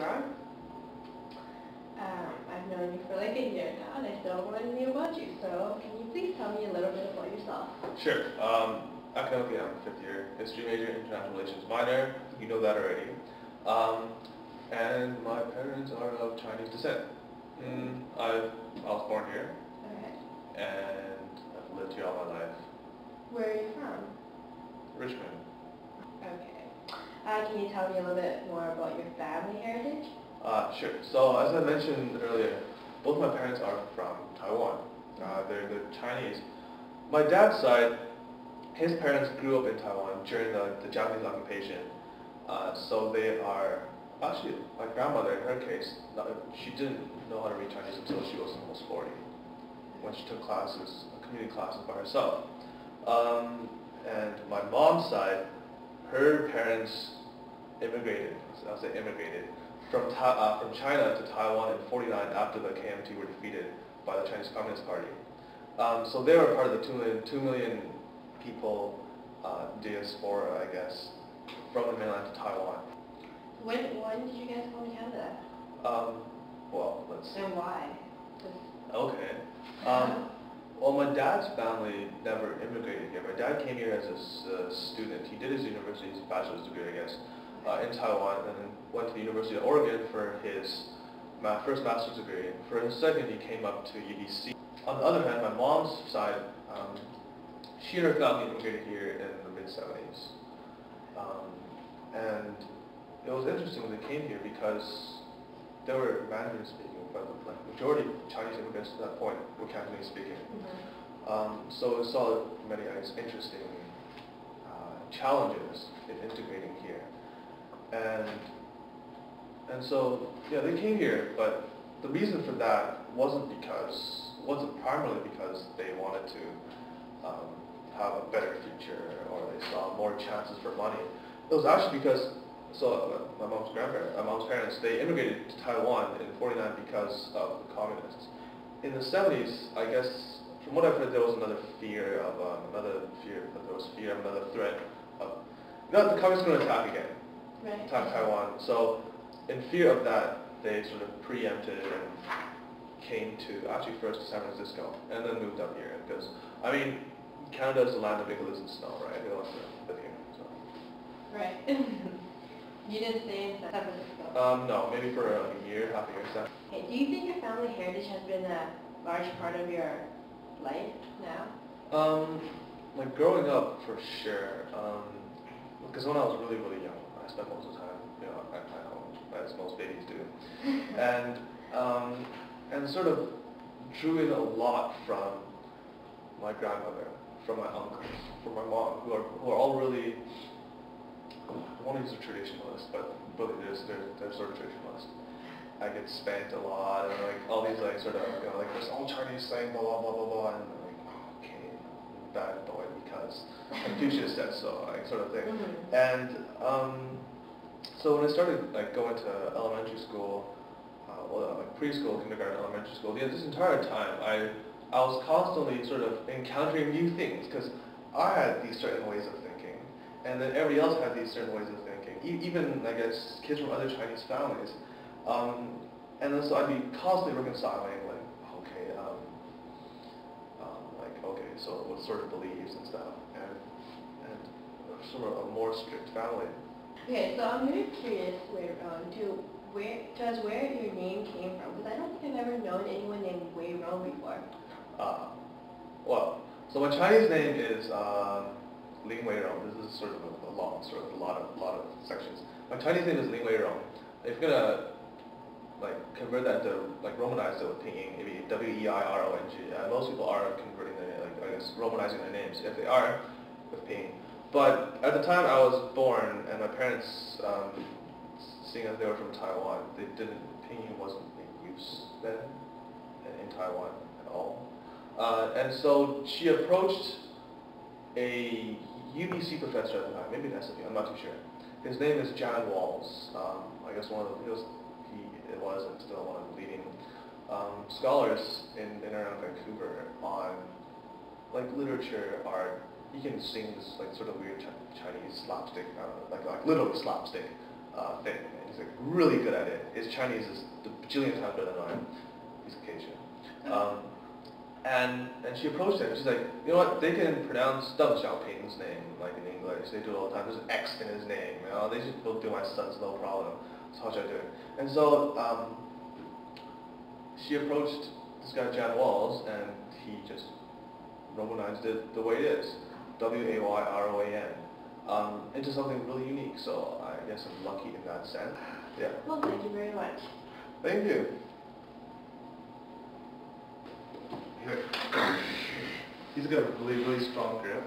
Wayron. I've known you for like a year now, and I still want to know about you. So, can you please tell me a little bit about yourself? Sure. Academically, I'm a fifth year history major, international relations minor. You know that already. And my parents are of Chinese descent. I was born here, and I've lived here all my life. Where are you from? Richmond. Okay. Can you tell me a little bit more about your family heritage? Sure. So as I mentioned earlier, both my parents are from Taiwan. They're Chinese. My dad's side, his parents grew up in Taiwan during the Japanese occupation. So they are, actually, my grandmother, in her case, she didn't know how to read Chinese until she was almost 40, when she took classes, community classes by herself. And my mom's side, her parents immigrated, I'll say immigrated, from China to Taiwan in '49 after the KMT were defeated by the Chinese Communist Party. So they were part of the 2 million people diaspora, I guess, from the mainland to Taiwan. When did you guys come to Canada? Well, let's see. And why? Okay. Well, my dad's family never immigrated here. My dad came here as a student. He did his university, his bachelor's degree, I guess, in Taiwan, and then went to the University of Oregon for his first master's degree. For his second, he came up to UBC. On the other hand, my mom's side, she and her family immigrated here in the mid-70s. And it was interesting when they came here because they were Mandarin speaking, but the majority of Chinese immigrants at that point were Cantonese speaking. So we saw many interesting challenges in integrating here. And so, yeah, they came here, but the reason for that wasn't primarily because they wanted to have a better future or they saw more chances for money. It was actually because, my mom's parents, they immigrated to Taiwan in '49 because of the communists. In the '70s, I guess, from what I've heard, there was another threat of, the communists were going to attack again. Attack Taiwan. So, in fear of that, they sort of preempted and came to, actually first to San Francisco, and then moved up here. Because, I mean, Canada is the land of iglus and snow, right? They want to live here. So. Right. You didn't stay in San Francisco? No, maybe for a year, half a year. So. Okay, do you think your family heritage has been a large part of your life now? Like growing up, for sure. Because when I was really, really young, I spent most of the time, at home, as most babies do, and sort of drew in a lot from my grandmother, from my uncles, from my mom, who are all really, I want to use a traditionalist, but they're sort of traditionalist. I get spanked a lot, and like all these like sort of like this old Chinese saying blah blah blah blah blah, and I'm like, okay, I'm a bad boy because Confucius said so, like sort of thing. And so when I started like going to elementary school, like preschool, kindergarten, elementary school, this entire time I was constantly sort of encountering new things because I had these certain ways of thinking, and then everybody else had these certain ways of thinking. Even I guess kids from other Chinese families, and then so I'd be constantly reconciling like, okay, so what sort of beliefs and stuff, and sort of a more strict family. Okay, so I'm really curious where your name came from, because I don't think I've ever known anyone named Wayron before. Well, so my Chinese name is Ling Wayron. This is sort of a long, a lot of sections. My Chinese name is Ling Wayron. If you're gonna like convert that to like romanize it with pinyin, it'd be W-E-I-R-O-N-G. Most people are converting I guess romanizing their names if they are with pinyin. But at the time I was born, and my parents, seeing as they were from Taiwan, pinyin wasn't being used then in Taiwan at all. And so she approached a UBC professor at the time, maybe an SFU, I'm not too sure. His name is Jan Walls. I guess he was and still one of the leading scholars in and around Vancouver on like literature, art. He can sing this like sort of weird Chinese slapstick, like literally slapstick thing. And He's like really good at it. His Chinese is a bajillion times better than mine. He's Cajun. And she approached him. She's like, you know what? They can pronounce Deng Xiaoping's name like in English. They do it all the time. There's an X in his name. You know, they just will do my son's, no problem. So how should I do it? And so she approached this guy Jan Walls, and he just Romanized it the way it is, Wayroan, into something really unique. So I guess I'm lucky in that sense. Yeah. Well, thank you very much. Thank you. He's got a really, really strong grip.